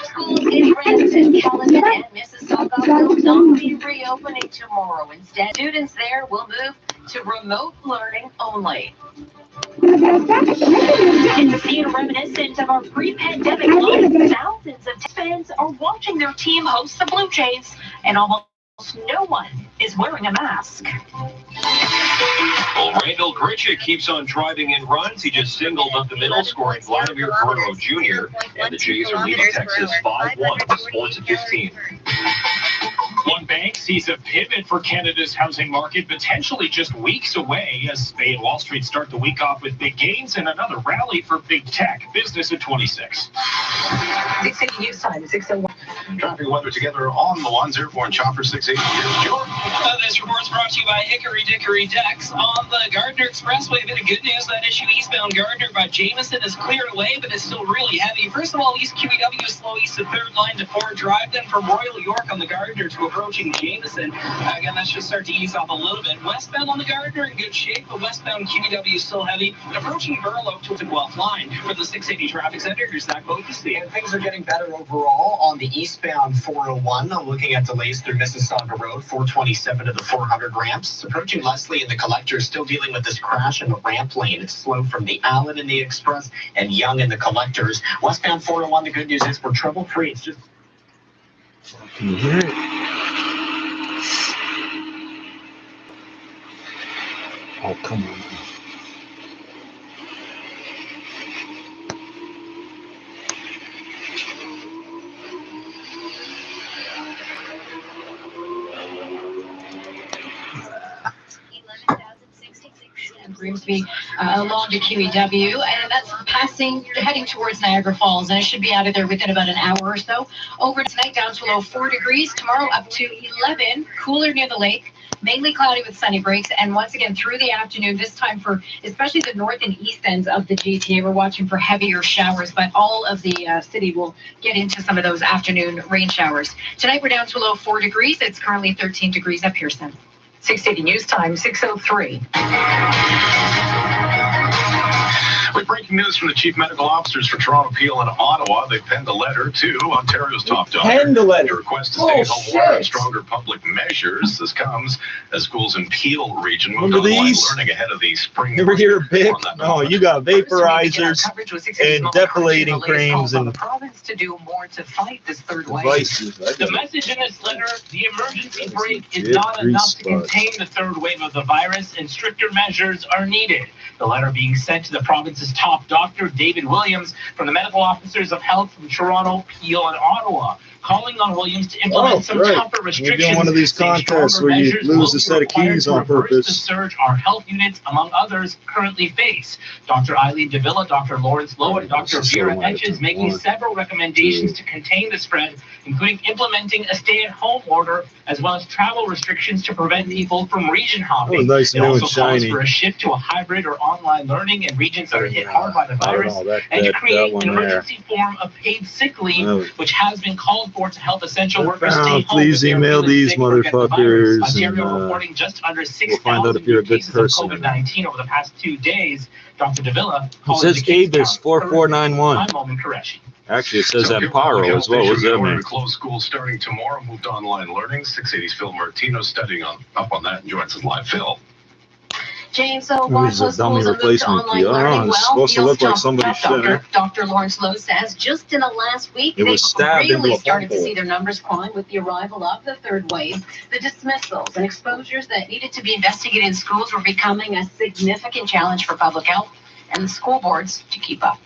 Schools in Ramsden, Caledon, and Mississauga will not be reopening tomorrow. Instead, students there will move to remote learning only. It's seen reminiscent of our pre-pandemic life. Thousands of fans are watching their team host the Blue Jays, and almost no one is wearing a mask. Well, Randall Grichuk keeps on driving in runs. He just singled up the middle, scoring Vladimir Guerrero Jr., and the Jays are leading Texas 5-1. Sports at 15. One bank sees a pivot for Canada's housing market potentially just weeks away as they and Wall Street start the week off with big gains and another rally for big tech. Business at 26. 680 news time, 601. Traffic weather together on the ones. Airborne Chopper 680. Here's Jordan. This report's brought to you by Hickory Dickory Decks. On the Gardner Expressway, a bit of good news. That issue eastbound Gardner by Jameson is cleared away, but it's still really heavy. First of all, East QEW is slow east of 3rd line to 4 Drive. Then from Royal York on the Gardner to approaching Jameson. Again, that should start to ease off a little bit. Westbound on the Gardner in good shape, but westbound QEW is still heavy. And approaching Burloak to the Guelph line for the 680 traffic center. Here's Zach Bogusi. And things are getting better overall on the eastbound 401. I'm looking at delays through Mississauga Road, 427 to the 400 ramps. Approaching Leslie and the Collector, still dealing with this crash in the ramp lane. It's slow from the Allen and the Express and Young and the Collectors. Westbound 401, the good news is we're trouble-free. It's just... Can you hear it? Oh, come on. Grimsby along to QEW, and that's heading towards Niagara Falls, and it should be out of there within about an hour or so. Over tonight, down to low 4 degrees. Tomorrow, up to 11, cooler near the lake. Mainly cloudy with sunny breaks, and once again through the afternoon, this time for especially the north and east ends of the GTA, we're watching for heavier showers, but all of the city will get into some of those afternoon rain showers. Tonight, we're down to low 4 degrees. It's currently 13 degrees up here, Sam. 680 news time, 6:03. With breaking news from the chief medical officers for Toronto, Peel, and Ottawa, they penned a letter to Ontario's top doctor. Penned a letter. To request to stay at home more and stronger public measures. This comes as schools in Peel region moved online learning ahead of the spring. Never hear a Bic? No, you got vaporizers and depilating creams and the province to do more to fight this third wave. The message in this letter: the emergency brake is not enough to contain the third wave of the virus, and stricter measures are needed. The letter being sent to the province's top doctor, David Williams, from the medical officers of health from Toronto, Peel, and Ottawa, calling on Williams to implement some tougher restrictions. We're doing one of these contests where you lose a set of keys on purpose. The surge our health units, among others, currently face. Dr. Eileen Davila, Dr. Lawrence Lowe, and Dr. Vera Etches making several recommendations to contain the spread, including implementing a stay-at-home order, as well as travel restrictions to prevent people from region hopping. Nice it also calls for a shift to a hybrid or online learning in regions that are hit hard by the virus, and to create an emergency form of paid sick leave, which has been called for to help essential workers stay home. Please email these motherfuckers. Ontario reporting just under 6,000 cases of COVID-19 over the past 2 days. Dr. Davila it says Avis 4491. I'm Omen Qureshi. Actually, it says Amparo as well. What does that mean? Close schools starting tomorrow, moved to online learning. 680's Phil Martino studying up on that and joins us live. Phil. James, so while schools have moved to online learning, it's supposed to look like somebody's shit. Dr. Lawrence Lowe says just in the last week, they've really started to see their numbers climb with the arrival of the third wave. The dismissals and exposures that needed to be investigated in schools were becoming a significant challenge for public health and the school boards to keep up.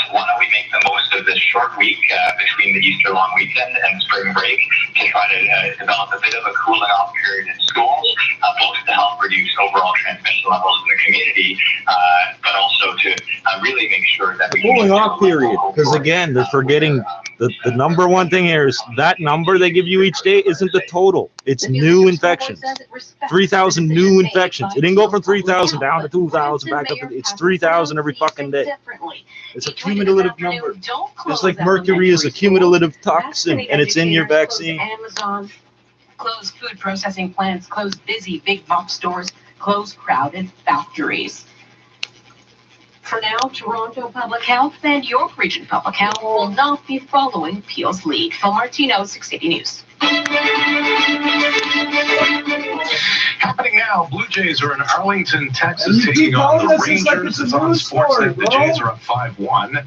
Why don't we make the most of this short week between the Easter long weekend and spring break to try to develop a bit of a cooling off period in schools, both to help reduce overall transmission levels in the community, but also to really make sure that we cooling off period. Because again, they're forgetting the number one thing here is that number they give you each day isn't the total. It's new infections. 3,000 new infections. It didn't go from 3,000 down to 2,000 back up. It's 3,000 every fucking day. It's a cumulative number. Just like mercury is a cumulative toxin, and it's in your vaccine. Amazon, close food processing plants, close busy big box stores, close crowded factories. For now, Toronto Public Health and York Region Public Health will not be following Peel's lead. Phil Martino, 680 News. Happening now, Blue Jays are in Arlington, Texas, taking on the Rangers. It's on Sportsnet. The Jays are up 5-1.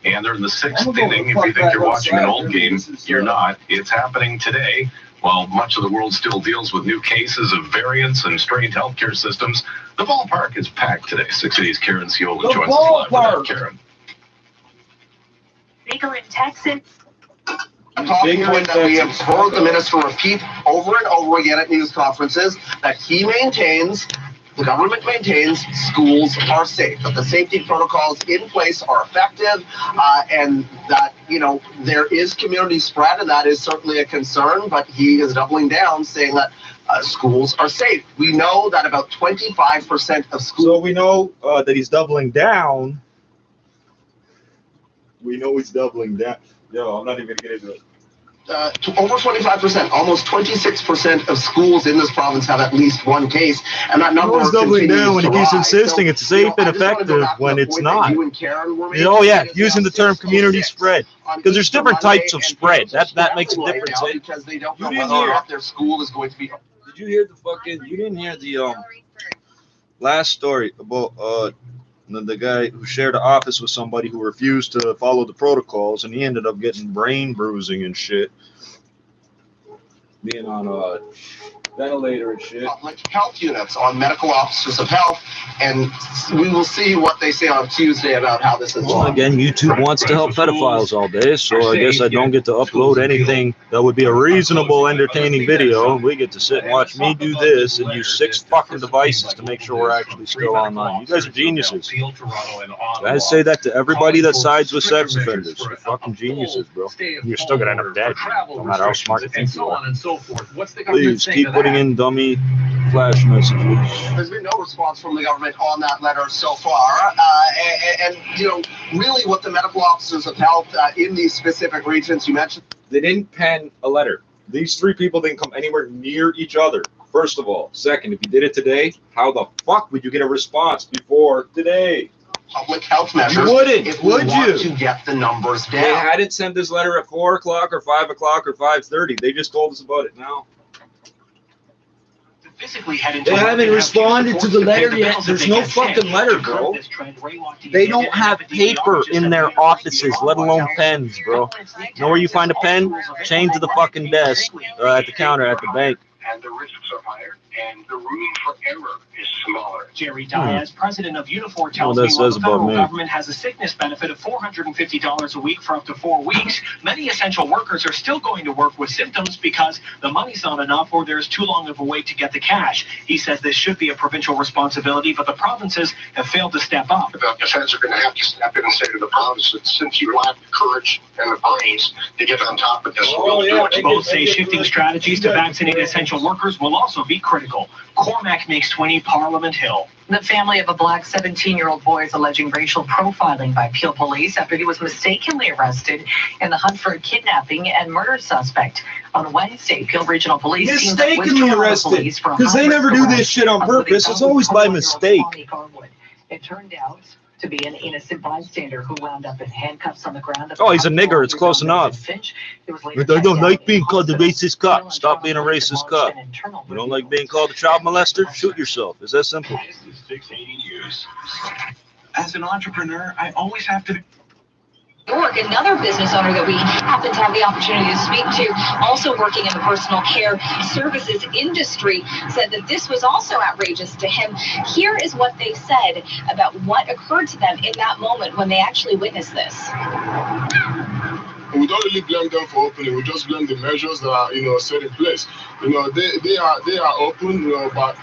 And they're in the sixth inning. If you think you're watching an old game, you're not. It's happening today. While much of the world still deals with new cases of variants and strained healthcare systems, the ballpark is packed today. 680's Karen Ciola joins us live with that, Karen. Bigger in Texas. A talking point that we have heard the minister repeat over and over again at news conferences, that he maintains, the government maintains, schools are safe, that the safety protocols in place are effective, and that, you know, there is community spread, and that is certainly a concern, but he is doubling down, saying that schools are safe. We know that about 25% of schools... So we know that he's doubling down. We know he's doubling down. Yo, I'm not even going to get into it. Over 25%, almost 26% of schools in this province have at least one case, and that number is doubling down when he keeps insisting it's safe and effective when it's not. Oh yeah, using the term community spread, because there's different types of spread. That makes a difference. Because they don't know whether or not their school is going to be. Did you hear the fucking? You didn't hear the last story about the guy who shared an office with somebody who refused to follow the protocols, and he ended up getting brain bruising and shit, being on a ventilator and shit. Public health units on medical officers of health, and we will see what they say on Tuesday about how this is. Well, again, YouTube wants to help pedophiles all day, so I guess I don't get to upload anything that would be a reasonable, entertaining video. We get to sit and watch me do this and use 6 fucking devices to make sure we're actually still online. You guys are geniuses. I say that to everybody that sides with sex offenders. You're fucking geniuses, bro. You're still gonna end up dead, no matter how smart you think you are. Please keep putting in dummy flash messages. There's been no response from the government on that letter so far, and you know, really what the medical officers of health in these specific regions you mentioned. They didn't pen a letter. These 3 people didn't come anywhere near each other, first of all. Second, if you did it today, how the fuck would you get a response before today? Public health measures. You wouldn't, would you? To get the numbers down. They hadn't sent this letter at 4 o'clock or 5 o'clock or 5:30. They just told us about it now. They haven't responded to the letter yet. There's no fucking letter, bro. They don't have paper in their offices, let alone pens, bro. Know where you find a pen? Chained to the fucking desk or at the counter at the bank. And the risks are higher, and the room for error is smaller. Jerry Diaz, president of Unifor, tells me while the federal government has a sickness benefit of $450 a week for up to 4 weeks, many essential workers are still going to work with symptoms because the money's not enough or there's too long of a wait to get the cash. He says this should be a provincial responsibility, but the provinces have failed to step up. The feds are going to have to step in and say to the province that since you lack the courage and the brains to get on top of this, we'll do it. Both say shifting strategies to vaccinate essential workers will also be critical. Cormac makes 20 Parliament Hill. The family of a black 17-year-old boy is alleging racial profiling by Peel police after he was mistakenly arrested in the hunt for a kidnapping and murder suspect. On Wednesday, Peel Regional Police mistakenly arrested because they never do this shit on purpose. It's always by mistake. It turned out to be an innocent bystander who wound up in handcuffs on the ground. Oh, he's a nigger. It's close enough. I don't like being called a racist cop. Stop being a racist cop. You don't like being called a child molester? Shoot yourself. It's that simple. As an entrepreneur, I always have to... York, another business owner that we happen to have the opportunity to speak to, also working in the personal care services industry, said that this was also outrageous to him. Here is what they said about what occurred to them in that moment when they actually witnessed this. We don't really blame them for opening. We just blame the measures that are, set in place. They are open, but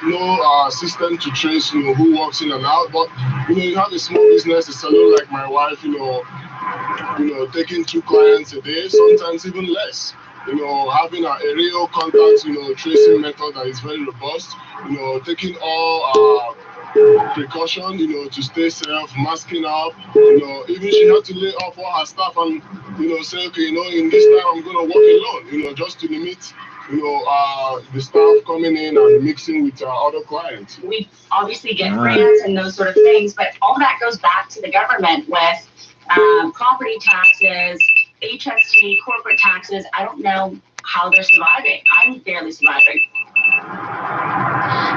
no system to trace, who walks in and out. But you have a small business, a salon like my wife, taking 2 clients a day, sometimes even less. Having an aerial contact, tracing method that is very robust. Taking all precaution, to stay safe, masking up, even she had to lay off all her staff and, say, okay, in this time I'm going to work alone, just to limit the staff coming in and mixing with other clients. We obviously get grants and those sort of things, but all that goes back to the government with property taxes, HST, corporate taxes. I don't know how they're surviving. I'm barely surviving.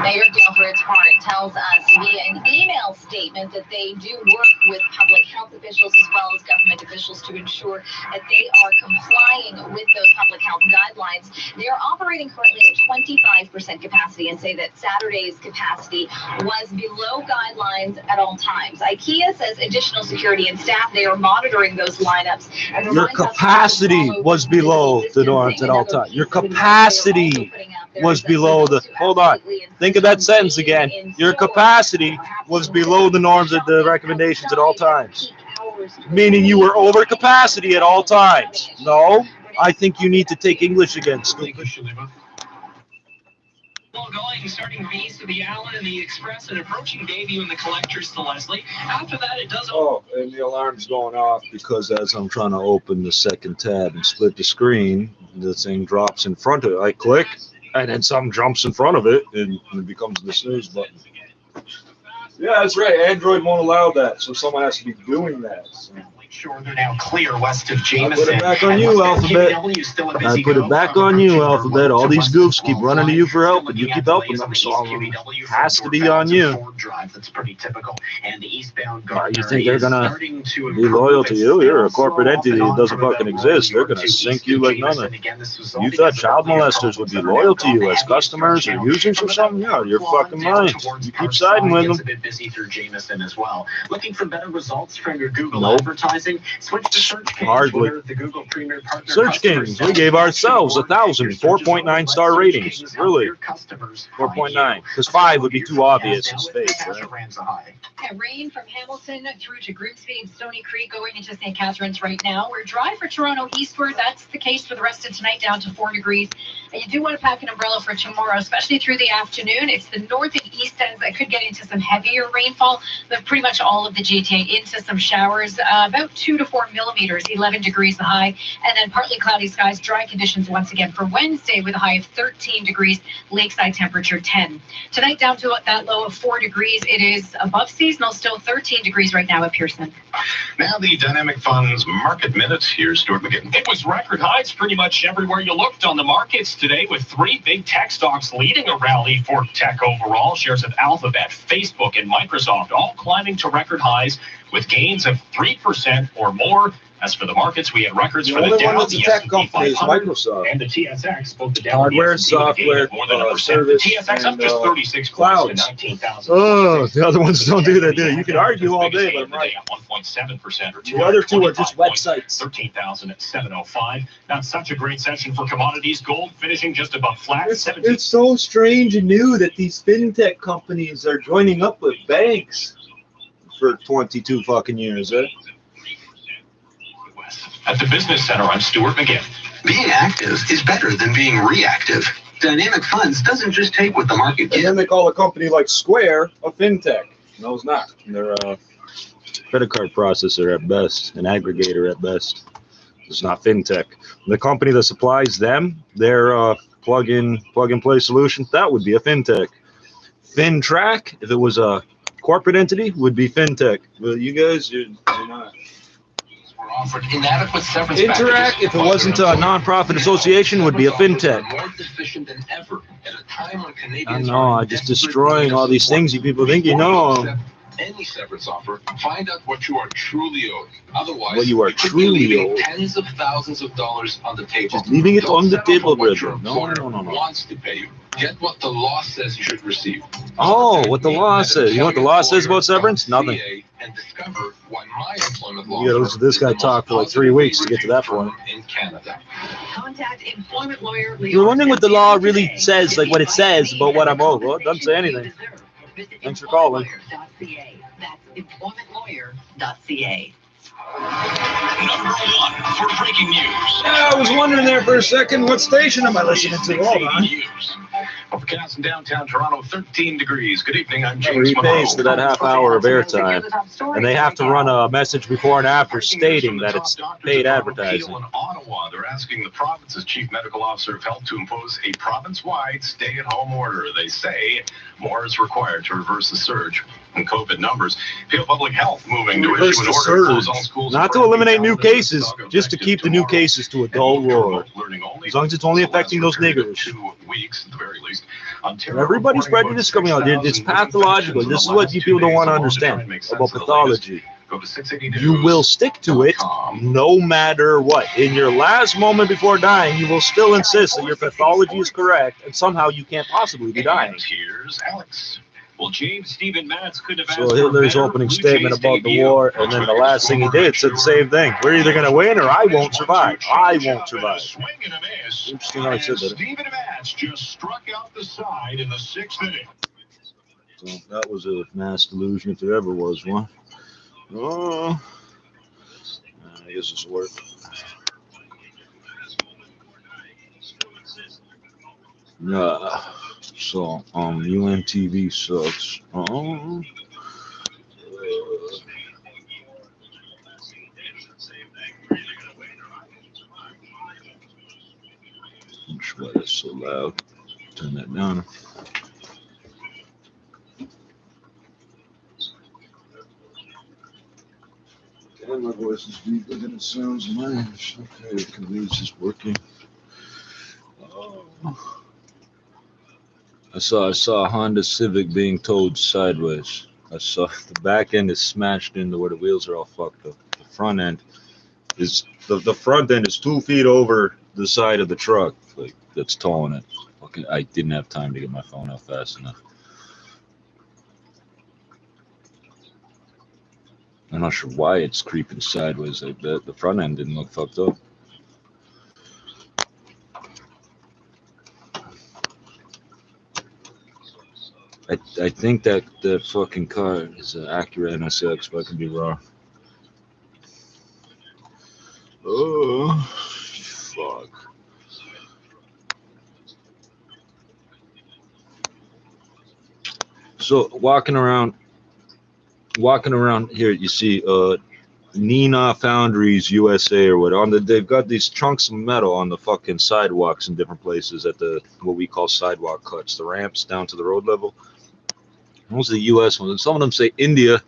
Mayor Gail, for its part, tells us via an email statement that they do work with public health officials as well as government officials to ensure that they are complying with those public health guidelines. They are operating currently at 25% capacity and say that Saturday's capacity was below guidelines at all times. IKEA says additional security and staff, they are monitoring those lineups. And your capacity was below the norms at all times. Your capacity was below the, hold on, think of that sentence again. Your capacity was below the norms of the recommendations at all times. Meaning you were over capacity at all times. No, I think you need to take English again, stupid. Going, starting east of the Allen and the Express and approaching Bayview and the Collectors to Leslie. After that, it does. Oh, and the alarm's going off because as I'm trying to open the second tab and split the screen, the thing drops in front of it. I click, and then something jumps in front of it, and it becomes the snooze button. Yeah, that's right. Android won't allow that, so someone has to be doing that. So. Sure, they're now clear west of Jameson. I put it back on you, Alphabet. I put it back on you, Alphabet. All these goofs keep running to you for help, and you keep helping them, so it has to be on you. That's pretty typical. And the eastbound You think they're gonna be loyal to you? You're a corporate entity that doesn't fucking exist. They're gonna sink you like nothing. You thought child molesters would be loyal to you as customers or users or something? Yeah, you're fucking lying. You keep siding with them. A bit busy through Jameson as well. Looking for better results from your Google advertising? Switch to Search Kings. Hardly. The Google Premier Partner Search Kings. We gave ourselves 1,000 4.9 star ratings. Really? 4.9. Because 5 would be too obvious as fake, right? Yeah, rain from Hamilton through to Grimsby and Stony Creek going into St. Catharines right now. We're dry for Toronto eastward. That's the case for the rest of tonight, down to 4 degrees. And you do want to pack an umbrella for tomorrow, especially through the afternoon. It's the north and east ends that could get into some heavier rainfall, but pretty much all of the GTA into some showers. About 2 to 4 millimeters, 11 degrees the high, and then partly cloudy skies, dry conditions once again for Wednesday with a high of 13 degrees, lakeside temperature 10. Tonight down to that low of 4 degrees. It is above seasonal, still 13 degrees right now at Pearson. Now the Dynamic Funds Market Minutes. Here's Stuart McGinn. It was record highs pretty much everywhere you looked on the markets today, with 3 big tech stocks leading a rally for tech overall. Shares of Alphabet, Facebook, and Microsoft all climbing to record highs with gains of 3% or more. As for the markets, we had records for the Dow, the S&P 500, and the TSX. Both the Dow hardware, software, service, the TSX up just 36 clouds. to 19,000. Oh, the other ones don't do that, do they? You can argue all day, but I'm right. 1.7% or the other two are just websites. 13,000 at 705. Not such a great session for commodities. Gold finishing just above flat. It's so strange and new that these fintech companies are joining up with banks for 22 fucking years, eh? At the Business Center, I'm Stuart McGinn. Being active is better than being reactive. Dynamic Funds doesn't just take what the market gives. And then they call a company like Square a fintech. No, it's not. They're a credit card processor at best, an aggregator at best. It's not fintech. The company that supplies them their plug-and-play solution, that would be a fintech. FinTrack, if it was a corporate entity, would be fintech. But you guys, you're not. Offered inadequate severance Interact, if it wasn't a nonprofit association, would be a fintech. More efficient than ever at a time when Canadians I know, I'm just destroying all these things you people think you know. Any severance offer, find out what you are truly owed. Otherwise, what you are truly owed. Tens of thousands of dollars on the table. Just leaving it on the table, brother. No. Wants to pay you. Get what the law says you should receive. Oh, what the law says. You know what the law says about severance? Nothing. And discover why my employment law. You gotta listen to this guy talk for like 3 weeks to get to that point. In Canada. Contact employment lawyer. You're wondering what the law really says, like what it says about what I'm owed. Well, it doesn't say anything. Thanks for calling. That's employmentlawyer.ca. Number 1 for breaking news. Yeah, I was wondering there for a second, what station am I listening to? Hold on. Overcast in downtown Toronto, 13 degrees. Good evening, I'm He James pays for that half hour of airtime, and they have to run a message before and after Breaking news stating from the that top it's doctors paid at Toronto, advertising. Peel, and Ottawa. They're asking the province's chief medical officer of health to impose a province-wide stay-at-home order. They say more is required to reverse the surge in COVID numbers. Peel Public Health moving to issue an order to close all schools. Not to eliminate new cases, just to keep the new cases to a dull roar. As long as it's only affecting those niggers. 2 weeks at the very least. Everybody's prejudice coming out. It's pathological. This is what you people don't want to understand about pathology. You will stick to it no matter what. In your last moment before dying, you will still insist that your pathology is correct, and somehow you can't possibly be dying. Here's Alex. Well, James Stephen Matz could have So Hitler's opening statement about the war, and then the last thing he did said the same thing. We're either going to win or I won't survive. I won't survive. Interesting how he said that. Stephen Matz just struck out the side in the 6th inning. So that was a mass delusion if there ever was one. Oh, I guess it's worth. So UNTV sucks. Why that's so loud? Turn that down. And my voice is deeper than it sounds in mine. Okay, the convenience is working. I saw a Honda Civic being towed sideways. I saw the back end is smashed into where the wheels are all fucked up. The front end is the front end is 2 feet over the side of the truck, like that's towing it. Okay, I didn't have time to get my phone out fast enough. I'm not sure why it's creeping sideways like that. The front end didn't look fucked up. I think that the fucking car is an Acura NSX, but I could be wrong. Oh, fuck. So walking around here, you see Nina Foundries USA or what they've got these chunks of metal on the fucking sidewalks in different places at the what we call sidewalk cuts, the ramps down to the road level. Those are the US ones, and some of them say India,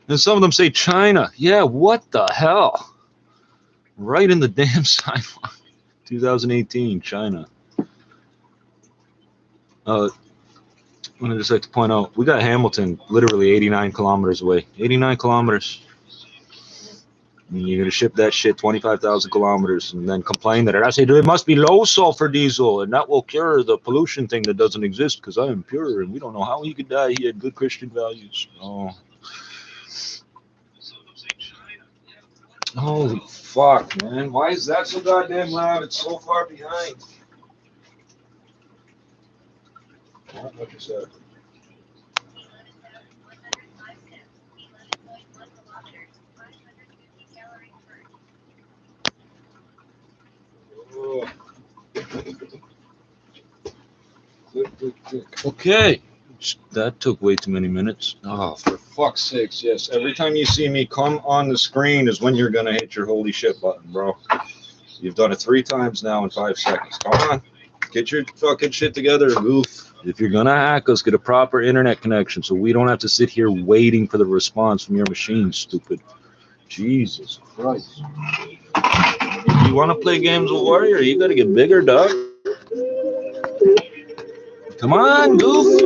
and some of them say China. Yeah, what the hell? Right in the damn sidewalk. 2018, China. I just like to point out, we got Hamilton literally 89 kilometers away. 89 kilometers. And you're going to ship that shit 25,000 kilometers and then complain that it must be low sulfur diesel and that will cure the pollution thing that doesn't exist because I am pure and we don't know how he could die. He had good Christian values. Oh. Holy fuck, man. Why is that so goddamn loud? It's so far behind. What is that? Oh. Okay, that took way too many minutes. Oh, for fuck's sakes, yes. Every time you see me come on the screen is when you're gonna hit your holy shit button, bro. You've done it 3 times now in 5 seconds. Come on, get your fucking shit together, goof. If you're gonna hack us, get a proper internet connection so we don't have to sit here waiting for the response from your machine, stupid. Jesus Christ. If you want to play games with Warrior, you gotta get bigger, dog. Come on, goof.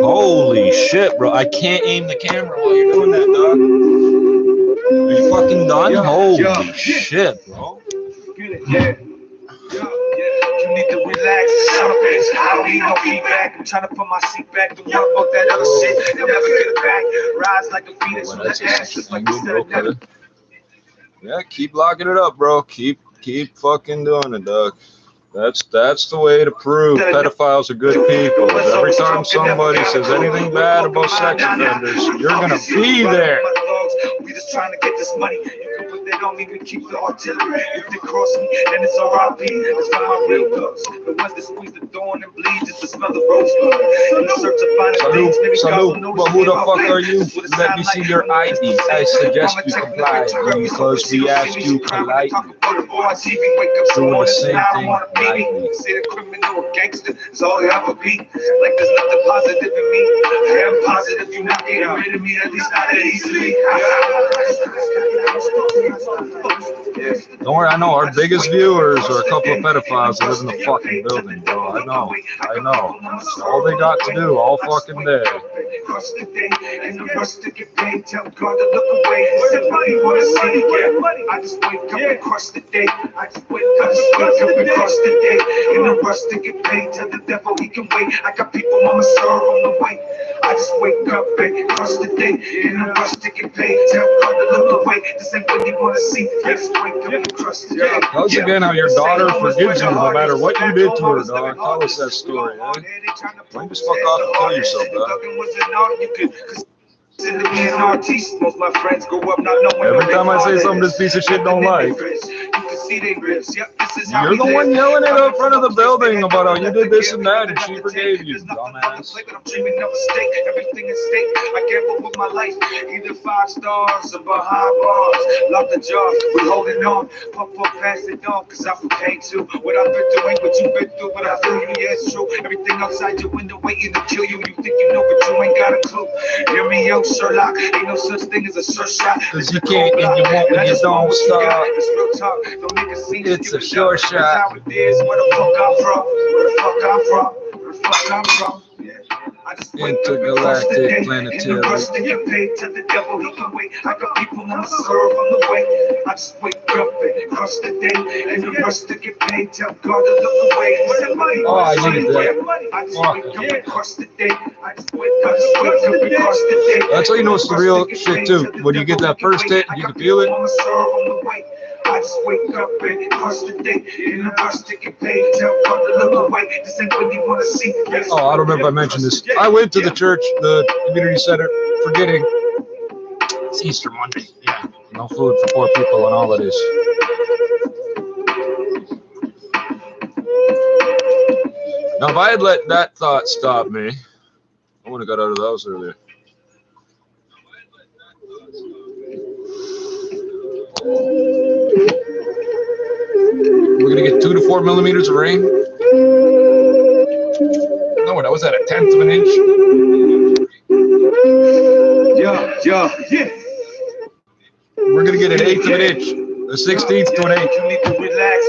Holy shit, bro. I can't aim the camera while you're doing that, dog. Are you fucking done? Holy shit, bro. You need to relax. I don't need no feedback. I'm trying to put my seat back. Don't want fuck that other shit. They'll never get it back. Rise like a phoenix from the ashes, like you said. Never. Yeah, keep locking it up, bro. Keep fucking doing it, dog. That's the way to prove pedophiles are good people. Every time somebody says anything bad about sex offenders, you're gonna be there. We just trying to get this money. You can put put that on me, we keep the artillery. If they cross me, then it's R.I.P. It's for my real thugs, the ones that squeeze the thorn and bleed just to smell the rosebud. In the search of finding things, maybe God will But who the fuck are you? Let me see your ID. I suggest you comply because we asked you politely. Doing the same thing nightly. Say the criminal or gangster is all you ever be. Like there's nothing positive in me. I am positive you're not getting rid of me, at least not that easily. Don't worry, I know our biggest viewers are a couple of pedophiles that live in the fucking building, bro. I know. That's all they got to do all fucking day. And the rest to get paid, tell God to look away. Somebody wanna see it. I just wake up and crush the day. I just wake up and crush the day. And the rest to get paid, tell the devil he can wait. I got people I'ma serve on the way. I just wake up and crush the day. And the rest to get paid, tell God to look away. This ain't what you wanna see. I just wake up and crush the day. Once again, how your daughter forgives you no matter what you did to her, dog. Tell us that story, eh? Why don't you just fuck off and kill yourself, dog? Every time I say something this piece of shit don't like, you're the one yelling it up front of the building about how you did this and that and she forgave you, dumbass. Everything is stake. I gamble with my life, either 5 stars or behind bars. Lock the jar, we holding on. Pump up, pass it on, cause I feel pain too. What I've been through ain't what you've been through, but I feel you, yeah, it's true. Everything outside your window waiting to kill you. You think you know, but you ain't got a clue. Hear me out, Sherlock. Ain't no such thing as a short shot. Cause you can't and you won't and you don't stop. It's real talk. Don't make a scene. It's a short shot. That's how it is. Where the fuck I'm from? Where the fuck I'm from? Where the fuck I'm from? Intergalactic planetary. Get paid to the devil, he can wait. I got people I'ma serve on the way. I just wake up and crush the day. And the rest to get paid, tell God to look away. Oh, I needed that. I just wake up and crush the day. I just wake up and crush the day. That's how you know it's the real shit too. When you get that first hit, you can feel it. I just wake up and crush the day. In the rush to get paid, tell God to look away. This ain't what you wanna see. Oh, I don't remember if I mentioned this. I went to the church, the community center, forgetting it's Easter Monday. Yeah, no food for poor people on holidays. Now, if I had let that thought stop me, I would have got out of the house earlier. We're gonna get 2 to 4 millimeters of rain. No, that was at 1/10 of an inch. Yeah. We're gonna get 1/8 of an inch. The 16th to an 8th. You need to relax.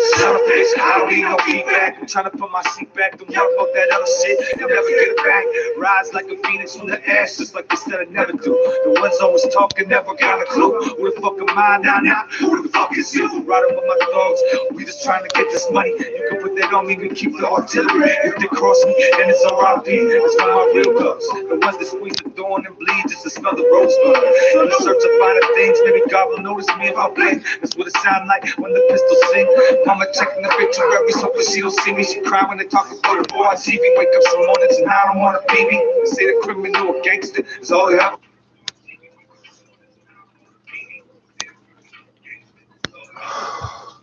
I don't need no feedback. I'm trying to put my seat back. Don't worry about that other shit. You'll never get it back. Rise like a phoenix from the ashes, like they said I never do. The ones always talking never got a clue. Who the fuck am I now? Who the fuck is you? Riding with my dogs. We just trying to get this money. You can put that on me. We keep the artillery. If they cross me, then it's R.I.P. It's for my real thugs. The ones that squeeze the thorn and bleed just to smell the rosebud. In the search of finer things, maybe God will notice me if I blink. That's what it sound like when the pistols sing. Mama checking the obituary, so when she don't see me, she cry when they talk about the boy on TV. Wake up some mornings and I don't want a baby. Say the criminal or gangster is all you have.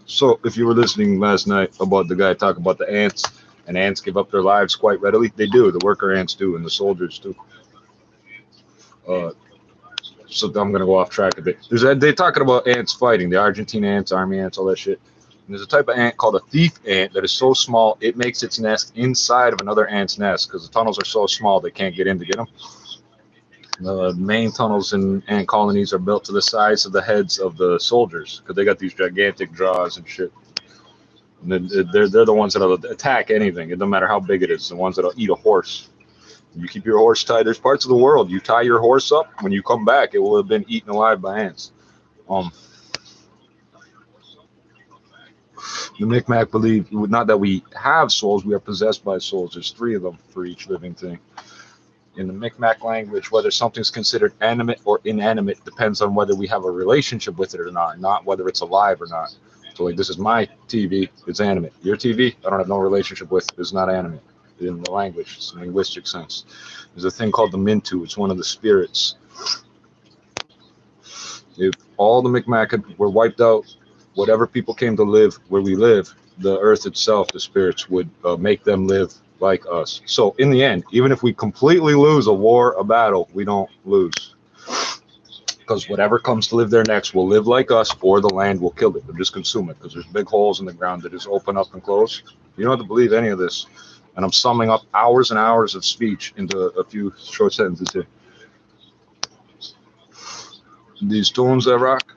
So, if you were listening last night about the guy talking about the ants, and ants give up their lives quite readily, they do. The worker ants do, and the soldiers too. So I'm gonna go off track a bit. They're talking about ants fighting, the Argentine ants, army ants, all that shit. And there's a type of ant called a thief ant that is so small it makes its nest inside of another ant's nest because the tunnels are so small they can't get in to get them. The main tunnels in ant colonies are built to the size of the heads of the soldiers because they got these gigantic jaws and shit. And they're the ones that'll attack anything. It doesn't matter how big it is. The ones that'll eat a horse. You keep your horse tied. There's parts of the world you tie your horse up. When you come back, it will have been eaten alive by ants. The Micmac believe not that we have souls, we are possessed by souls. There's 3 of them for each living thing. In the Micmac language, whether something's considered animate or inanimate depends on whether we have a relationship with it or not whether it's alive or not. So like this is my TV, it's animate. Your TV, I don't have no relationship with, it's not animate. In the language, it's a linguistic sense. There's a thing called the Mintu. It's one of the spirits. If all the Micmac were wiped out, whatever people came to live where we live, the earth itself, the spirits would make them live like us. So in the end, even if we completely lose a war, a battle, we don't lose. Because whatever comes to live there next will live like us, or the land will kill it. They'll just consume it, because there's big holes in the ground that just open up and close. You don't have to believe any of this. And I'm summing up hours and hours of speech into a few short sentences here. These tunes that rock,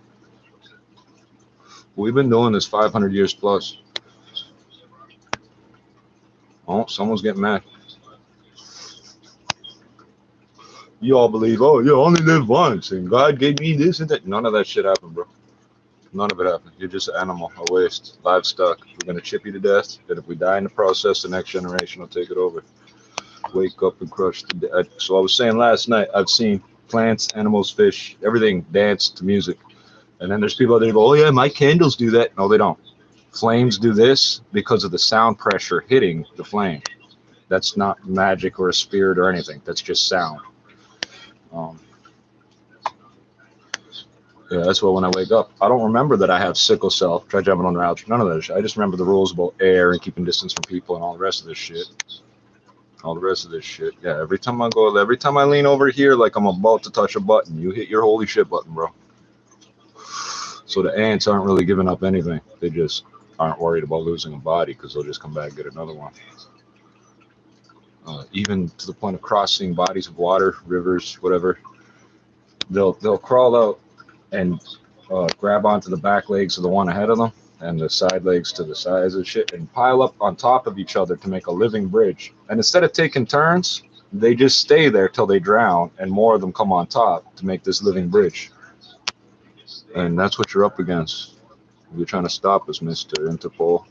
we've been doing this 500 years plus. Oh, someone's getting mad. You all believe, oh, you only live once, and God gave me this and that. None of that shit happened, bro. None of it happened. You're just an animal, a waste, livestock. We're going to chip you to death, and if we die in the process, the next generation will take it over. Wake up and crush the dead. So I was saying last night, I've seen plants, animals, fish, everything dance to music. And then there's people that go, oh yeah, my candles do that. No, they don't. Flames do this because of the sound pressure hitting the flame. That's not magic or a spirit or anything. That's just sound. Yeah, that's why when I wake up, I don't remember that I have sickle cell, trigeminal neuralgia, none of that shit. I just remember the rules about air and keeping distance from people and all the rest of this shit. Yeah, every time I lean over here like I'm about to touch a button, you hit your holy shit button, bro. So the ants aren't really giving up anything. They just aren't worried about losing a body because they'll just come back and get another one. Even to the point of crossing bodies of water, rivers, whatever, they'll crawl out and grab onto the back legs of the one ahead of them and the side legs to the sides of shit and pile up on top of each other to make a living bridge. And instead of taking turns, they just stay there till they drown, and more of them come on top to make this living bridge. And that's what you're up against. You're trying to stop us, Mr. Interpol,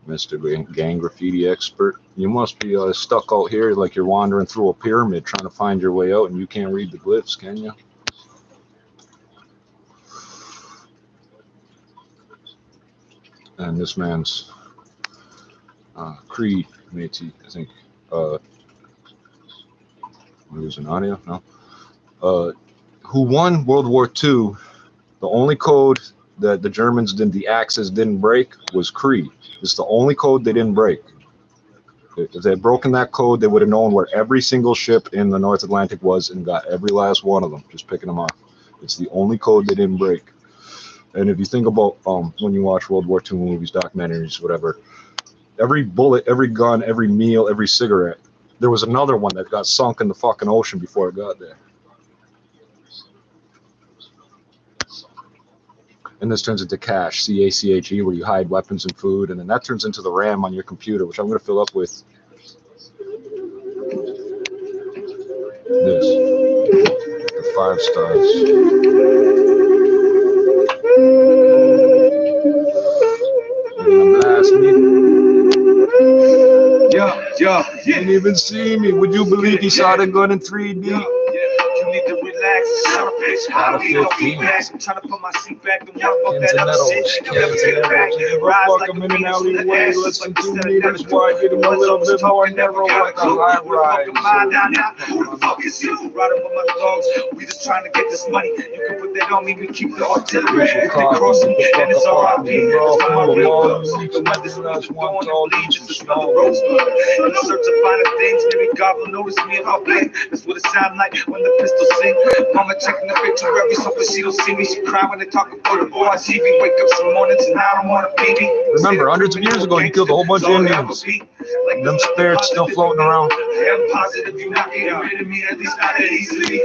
Mr. Gang Graffiti Expert. You must be stuck out here like you're wandering through a pyramid trying to find your way out, and you can't read the glyphs, can you? And this man's Cree Métis, I think. I'm losing audio? No. Who won World War II? The only code that the Germans didn't, the Axis didn't break was Cree. It's the only code they didn't break. If they had broken that code, they would have known where every single ship in the North Atlantic was and got every last one of them, just picking them off. It's the only code they didn't break. And if you think about when you watch World War II movies, documentaries, whatever, every bullet, every gun, every meal, every cigarette, there was another one that got sunk in the fucking ocean before it got there. And this turns into cache, C-A-C-H-E, where you hide weapons and food, and then that turns into the RAM on your computer, which I'm going to fill up with this, the 5 stars. You're gonna blast me? Yeah. You didn't even see me. Would you believe he shot a gun in 3D? You need to relax. How do you feel? I'm trying to put my seat back and walk up that other shit. Never take it back. Rise like a phoenix from the ashes. Like you said, that's why I get a little bit more narrow like a high rise. Who the fuck is you? Riding with my dogs. We just trying to get this money. You can put that on me. We keep the artillery. If they cross me, then it's R.I.P. It's for my real thugs. The weather's not going to bleed just to smell the rosebud. In the search of finer things, maybe God will notice me in my bed. That's what it sound like when the pistols sing. Mama checking the obituary so that she don't see me. She cry when they talk about the boy. I see me wake up some mornings and I don't want a baby. Remember, hundreds of years ago, you killed a whole bunch of Indians. Them spirits still floating around. I'm positive you're not getting rid of me, at least not that easily.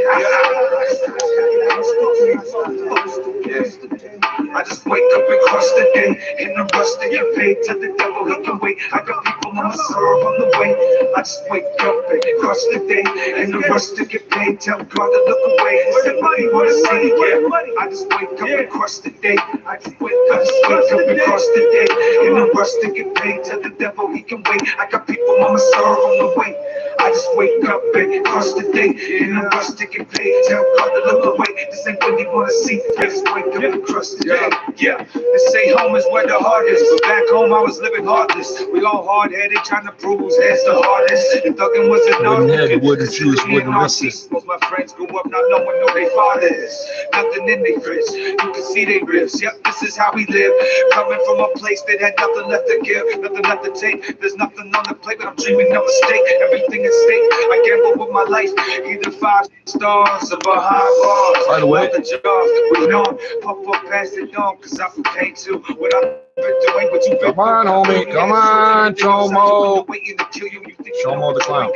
I just wake up and cross the day in the rush to get paid. Tell the devil he can wait. I got people on my serve on the way. I just wake up and cross the day in the rush to get paid. Tell God to look away. Say money wanna see yeah. I just wake up and cross the day. I just wake up and cross the day in the rush to get paid. Tell the devil he can wait. I got people on my serve on the way. I just wake up and cross the day in the rush to get paid. Tell God to look away. This ain't what he wanna see. I just wake up and cross the day. Yeah, they say home is where the heart is, but back home I was living heartless. We all hard-headed. head, they trying to prove whose head's the hardest. If thuggin' was enough, Wooden head, wooden shoes, wooden wrists. most my friends grew up not knowing who they father is. Nothing in their fridge, you can see they ribs. Yep, this is how we live. Coming from a place that had nothing left to give, nothing left to take. There's nothing on the plate, but I'm dreaming of a steak. Everything at stake. I gamble with my life, either 5 stars or behind bars. By the way, the job, we know, puff up past it on, cause I feel paid to what I've been doing, what you've been. Come on, homie. Come on, Chomo. Chomo the clown.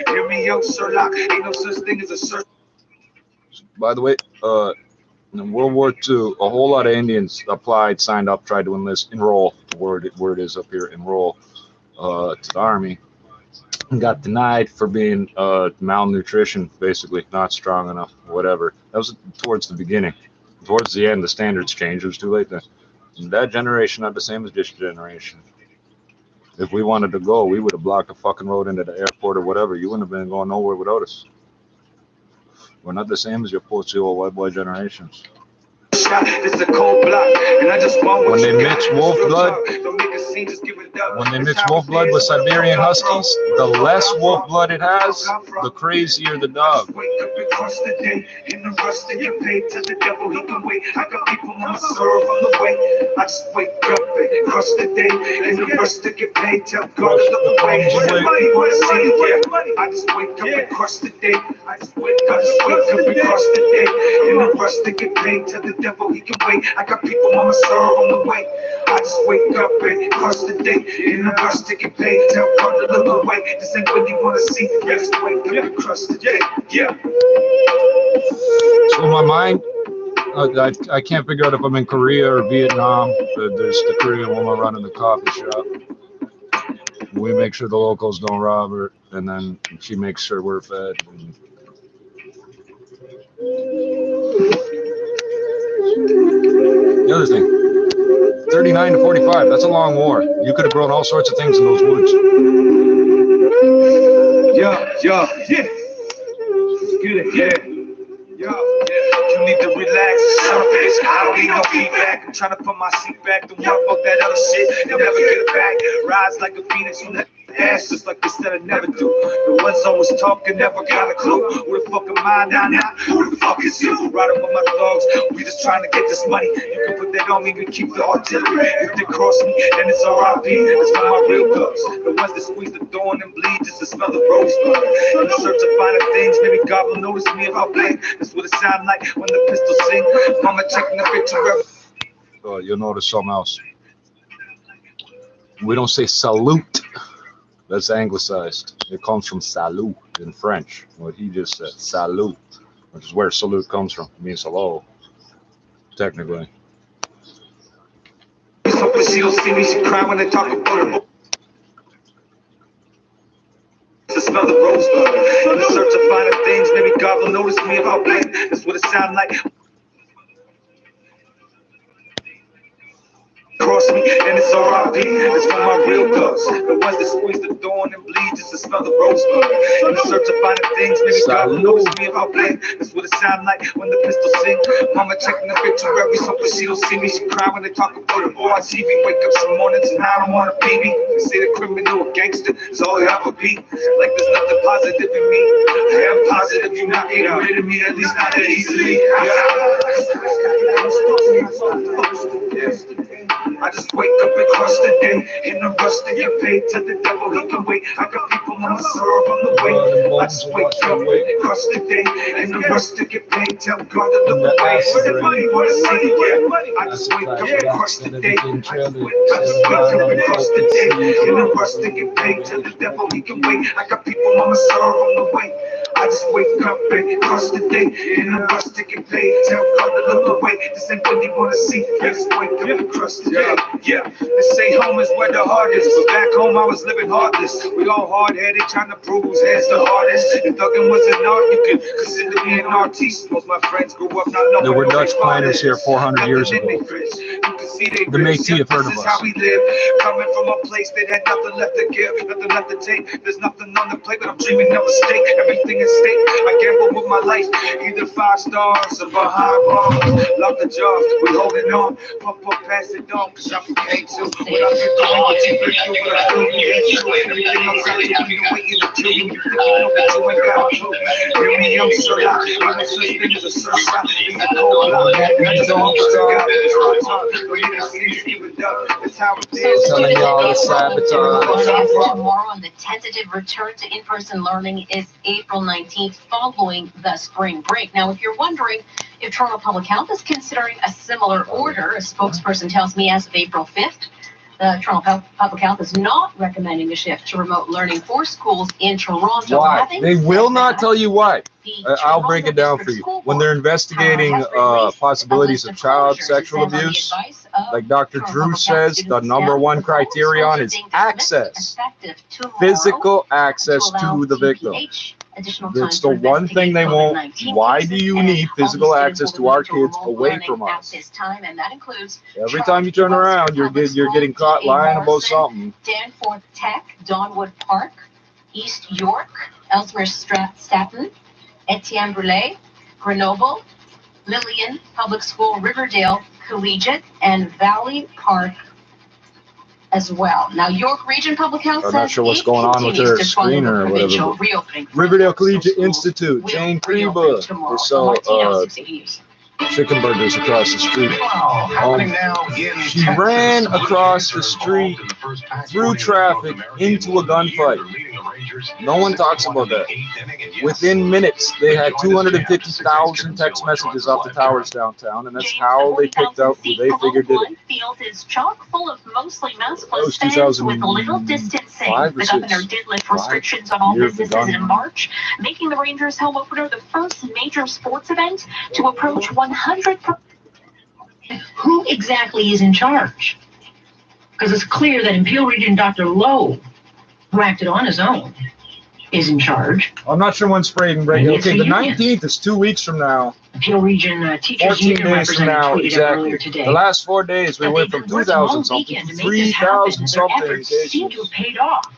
Hear me out, Sherlock. Ain't no such thing as a search. By the way, in World War II, a whole lot of Indians applied, signed up, tried to enroll, the word is up here, enroll to the Army, and got denied for being malnutrition, basically, not strong enough, whatever. That was towards the beginning. Towards the end, the standards changed. It was too late then. And that generation, not the same as this generation. If we wanted to go, we would have blocked the fucking road into the airport or whatever. You wouldn't have been going nowhere without us. We're not the same as your post-civil white boy generations. It's a cold block, and I just want when they mix wolf blood, with Siberian Huskies, the less wolf blood it has, the crazier the dog. Wake up and crush the day in the rust and get paid to the devil he can wait. I got people on my serve on the way. I just wake up and crush the day in the rust to get paid. Tell God to look away. Everybody wanna see it, yeah. I just wake up and crush the day. I just wake up and crush the day in the rust to get paid. Tell the devil he can wait. I got people on my serve on the way. I just wake up and crush the day in the rust to get paid. Tell God to look away. This ain't what you wanna see. I just wake up and crush the day. Yeah. So in my mind, I can't figure out if I'm in Korea or Vietnam. There's the Korean woman running the coffee shop. We make sure the locals don't rob her, and then she makes sure we're fed. The other thing, 39 to 45, that's a long war. You could have grown all sorts of things in those woods. Yeah. Get it, yeah. You need to relax. I don't need no feedback. I'm trying to put my seat back. Don't worry about that other shit. You'll never get it back. Rise like a phoenix from the ass, just like they said I never do. The ones always talking never got a clue. Who the fuck am I now? Who the fuck is you? Riding with my dogs. We just trying to get this money. You can put that on me. We keep the artillery. If they cross me, then it's R.I.P. It's for my real thugs. The ones that squeeze the thorn and bleed just to smell the rosebud. In search of finer things, maybe God will notice me if I blink. That's what it sound like when the pistols sing. Mama checking the picture. You'll notice something else. We don't say salute. That's anglicized. It comes from salut in French. What he just said, salut, which is where salute comes from. It means hello, technically. She don't see me, she cry when they talk about her. To smell the rosebud. In the search of finer things, maybe God will notice me if I blink. That's what it sound like. Cross me, and it's R.I.P. It's for my real thugs. The ones that squeeze the thorn and bleed just to smell the rosebud. In the search of finer things, maybe God will notice me if I blink. That's what it sound like when the pistols sing. Mama checking the obituary, so she don't see me. She cry when they talk about her boy on TV. Wake up some mornings and I don't want a baby. They say the criminal or gangster is all they ever be. Like there's nothing positive in me. I am positive you're not getting rid of me, at least not that easily. I just wake up and crush the day in the rush to get paid to the devil he can wait. I got people on my serve on the way. I just wake up and crush the day in the rush to get paid. Tell God to look away. Everybody wanna see it, yeah. I just wake up and crush the day. I just wake up and crush the day in the rush to get paid to the devil he can wait. I got people on my serve on the way. I just wake up and crush the day in the rush to get paid. Tell God to look away. This ain't what he wanna see. I just wake up and crush the day. Yeah, they say home is where the heart is, but back home I was living heartless. We all hard-headed, trying to prove whose head's the hardest. If thuggin' was an art, you can consider me an artiste. Most of my friends grew up not knowing. There were Dutch planters here 400 years ago. see they The Métis have heard this of is how us. we live. Coming from a place that had nothing left to give, nothing left to take. There's nothing on the plate, but I'm dreaming of a steak. Everything is stake. I gamble with my life, either 5 stars or behind bars. Lock the jaws, we holding on. Pump up, pass it on, cause I'm from K2. When I get the one, you can do what I do. Yes, you everything I'm saying, you be waiting to do. You ain't got a clue. Hear me, I'm so loud. I'm a suspended, a suicide. He's a cold blood. That's all Telling y'all the sabotage. Tomorrow, and the tentative return to in-person learning is April 19th, following the spring break. Now, if you're wondering if Toronto Public Health is considering a similar order, a spokesperson tells me as of April 5th, Toronto Public Health is not recommending a shift to remote learning for schools in Toronto. Why? They will not tell you why. I'll break it down for you. When they're investigating possibilities of child sexual abuse, like Dr. Drew says, the #1 criterion is access, physical access to the victim. It's the one thing they won't. Why do you need physical access to our kids away from us? Every time you turn around, you're getting caught lying about something. Danforth Tech, Donwood Park, East York, Ellesmere Stratton, Etienne Brûlé, Grenoble, Lillian Public School, Riverdale Collegiate, and Valley Park as well. Now, York Region Public Health I'm not sure what's going on with their screener or whatever. Riverdale Collegiate Institute, Jane Kreba. They sell chicken burgers across the street. She ran across the street through traffic into a gunfight. No one talks about that. Within minutes, they had 250,000 text messages off the towers downtown, and that's how they picked out who they figured did it. Field is chock full of mostly maskless That was fans with little distancing. The governor did lift restrictions on all businesses in March, making the Rangers home opener the first major sports event to approach 100. Who exactly is in charge? Because it's clear that in Peel Region, Dr. Lowe, who acted on his own, is in charge. I'm not sure when spring break. Okay, the 19th is 2 weeks from now. Peel Region Teachers 14 Union days from now, tweeted earlier exactly. today. The last 4 days, we went from 2,000 something to 3,000 something seem to cases. have paid off.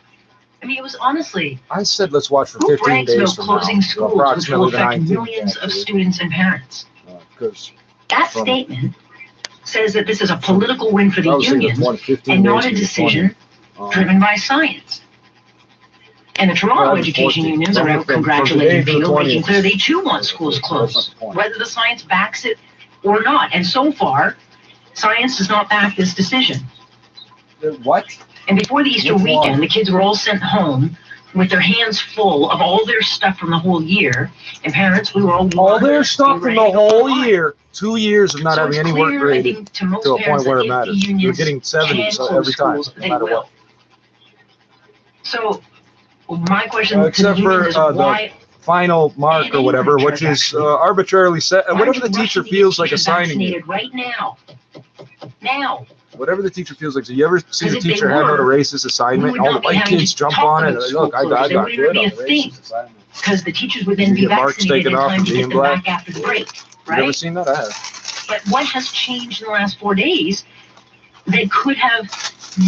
I mean, it was honestly. I said let's watch for Who 15 brags days about from now. closing schools, which will Approximately the affect 19th. millions of students and parents? Because That statement says that this is a political win for the unions and not a decision driven by science. And the Toronto education unions are out congratulating Peel, making clear they too want schools closed, whether the science backs it or not. And so far, science does not back this decision. What? And before the Easter weekend, the kids were all sent home with their hands full of all their stuff from the whole year. And parents, we were all their stuff from the whole year. 2 years of not having any work graded to a point where it matters. You're getting 70 every time, no matter what. So my question Except for the final mark or whatever, which is arbitrarily set, whatever the teacher feels like assigning you. Right now. Now. Whatever the teacher feels like. So you ever see the teacher hand out a racist assignment? All the white kids jump on it. Look, I got good on the racist assignment. Because the teachers would then be vaccinated in time to get them back after the break. Right? You ever seen that? I have. But what has changed in the last 4 days that could have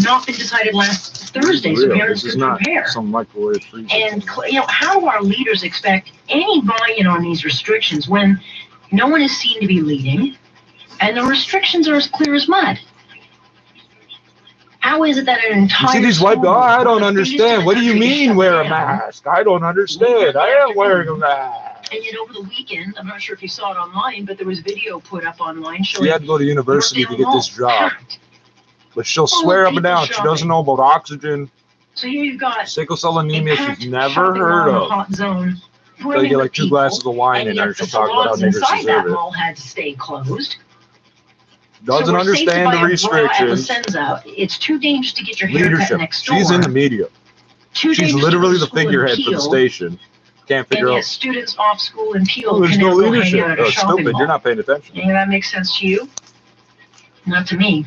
not been decided last Thursday, so parents could prepare? Some microwave freezer. And how do our leaders expect any buy-in on these restrictions when no one is seen to be leading, and the restrictions are as clear as mud? How is it that an entire see these white guys? I don't understand. What do you mean wear a mask? I don't understand. I am wearing a mask. And yet over the weekend, I'm not sure if you saw it online, but there was video put up online showing. She had to go to university to get this job. But she'll swear up and down she doesn't know about oxygen. So here you've got sickle cell anemia she's never heard of. Hot zone. So you get like 2 glasses of wine in there, she'll talk about how niggers inside deserve that it. mall had to stay closed. Doesn't understand the restrictions. It's too dangerous to get your hair cut Leadership. next door. She's in the media. She's literally the figurehead for the station. Can't figure out. Students off school in Peel There's can no now go hang leadership. out at a Oh, shopping stupid. mall. You're not paying attention. Yeah, that makes sense to you? Not to me.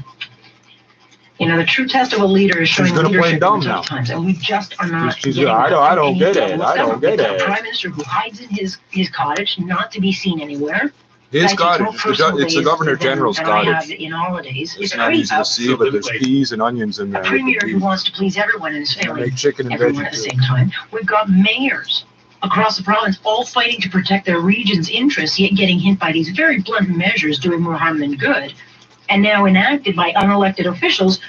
The true test of a leader is showing leadership in tough times, and we just are not getting I don't get it. I don't get A it. prime minister who hides in his cottage, not to be seen anywhere, His cottage, it's the Governor General's cottage. In holidays, It's not easy to see, but there's peas and onions in there. A premier who wants to please everyone in his family, make chicken and everyone at the same time. We've got mayors across the province all fighting to protect their region's interests, yet getting hit by these very blunt measures doing more harm than good, and now enacted by unelected officials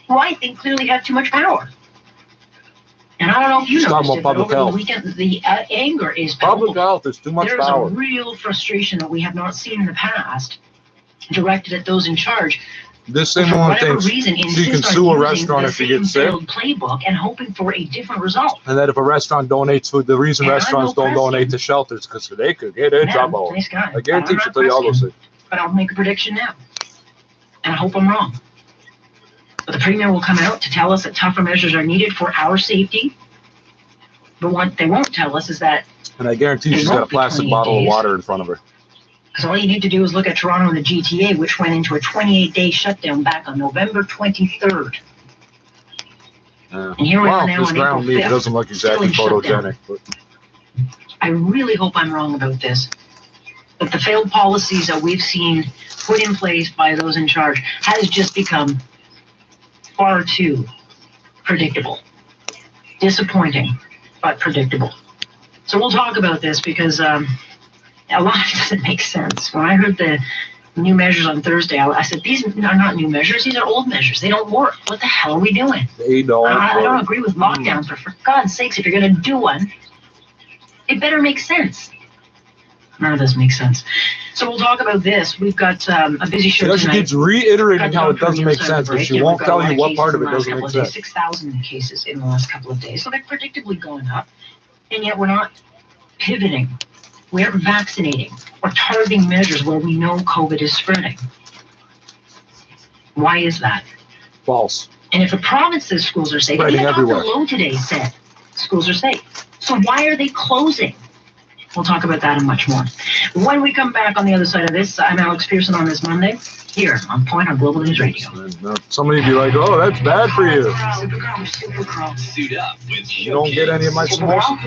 who I think clearly have too much power. And I don't know if you noticed it, but over the weekend, the anger is public health is too much power. There's a real frustration that we have not seen in the past directed at those in charge. This same one thinks she can sue a restaurant if she gets sick. Playbook and hoping for a different result. And that if a restaurant donates food, the reason restaurants don't donate to shelters because they could get in trouble. Nice guy. I guarantee she'll tell you all those things. But I'll make a prediction now, and I hope I'm wrong. But the premier will come out to tell us that tougher measures are needed for our safety. But what they won't tell us is that. And I guarantee she's got a plastic bottle of water in front of her. Because all you need to do is look at Toronto and the GTA, which went into a 28-day shutdown back on November 23rd. And here we are now on April 5th. It doesn't look exactly photogenic. But I really hope I'm wrong about this. But the failed policies that we've seen put in place by those in charge has just become far too predictable. Disappointing, but predictable. So we'll talk about this because a lot of it doesn't make sense. When I heard the new measures on Thursday, I said, these are not new measures, these are old measures. They don't work. What the hell are we doing? They don't I don't agree with lockdowns, but for God's sakes, if you're going to do one, it better make sense. None of this makes sense. So we'll talk about this. We've got a busy show tonight. She keeps reiterating how it doesn't make sense, but she won't tell you what part of it doesn't make sense. 6,000 cases in the last couple of days. So they're predictably going up, and yet we're not pivoting. We aren't vaccinating or targeting measures where we know COVID is spreading. Why is that? False. And if a province says schools are safe, Spreading even everywhere. Dr. Lowe today said schools are safe. So why are they closing? We'll talk about that and much more. When we come back on the other side of this, I'm Alex Pearson on this Monday, here on Point on Global News Radio. Somebody would be like, oh, that's bad for you. Supergirl. Suit up with You don't get any of my submissions.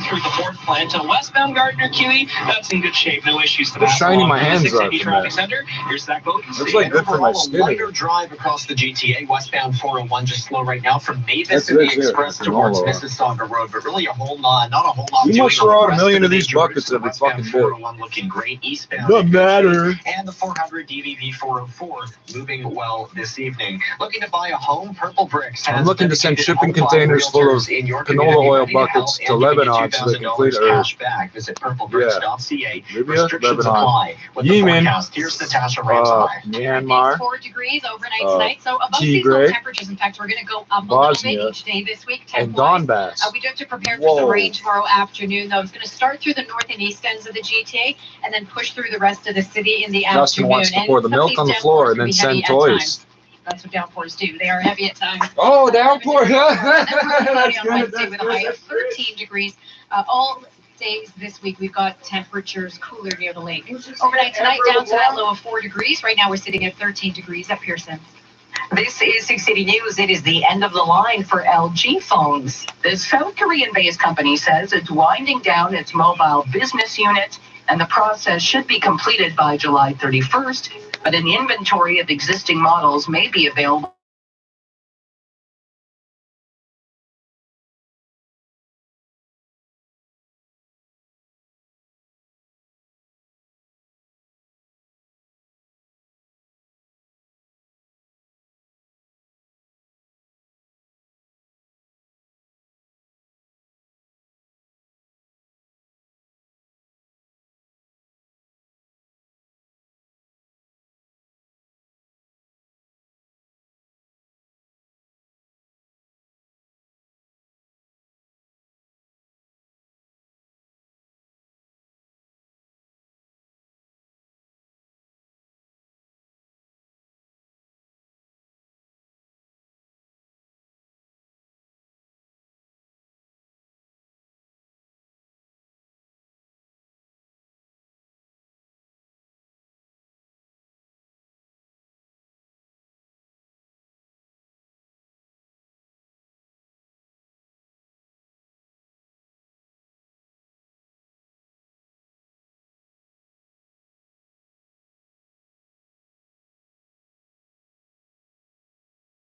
Through the fourth plant to westbound Gardner QE, that's in good shape. No issues to They're that. shining my hands up. Traffic center. Here's that boat. That's like good for my skin. Lighter drive across the GTA, westbound 401, just slow right now from Mavis in the Express towards Mississauga Road, but really a whole lot, not a whole lot. You must throw out a million of these buckets every fucking day. 401 looking great, eastbound. Doesn't matter. And the 400 DVB 404 moving well this evening. Looking to buy a home, Purple Bricks. I'm looking to send shipping containers full of canola oil buckets to Lebanon so they can clean cash back. Visit purplebricks.ca. Restrictions apply. With the Yemen, forecast, here's Natasha Ramsey. Myanmar, 4 degrees overnight tonight, so above seasonal temperatures. In fact, we're going to go up a little bit each day this week. And Donbass. We do have to prepare for some rain tomorrow afternoon, though. It's going to start through the north and east ends of the GTA and then push through the rest of the city in the Justin afternoon. wants to pour the milk on the floor and then send toys. That's what downpours do. They are heavy at times. Oh, downpour! That's on Wednesday with a high of 13 degrees. All days this week, we've got temperatures cooler near the lake. Overnight tonight, down to that low of 4 degrees. Right now, we're sitting at 13 degrees at Pearson. This is 6 City News. It is the end of the line for LG phones. The South Korean-based company says it's winding down its mobile business unit, and the process should be completed by July 31st, but an inventory of existing models may be available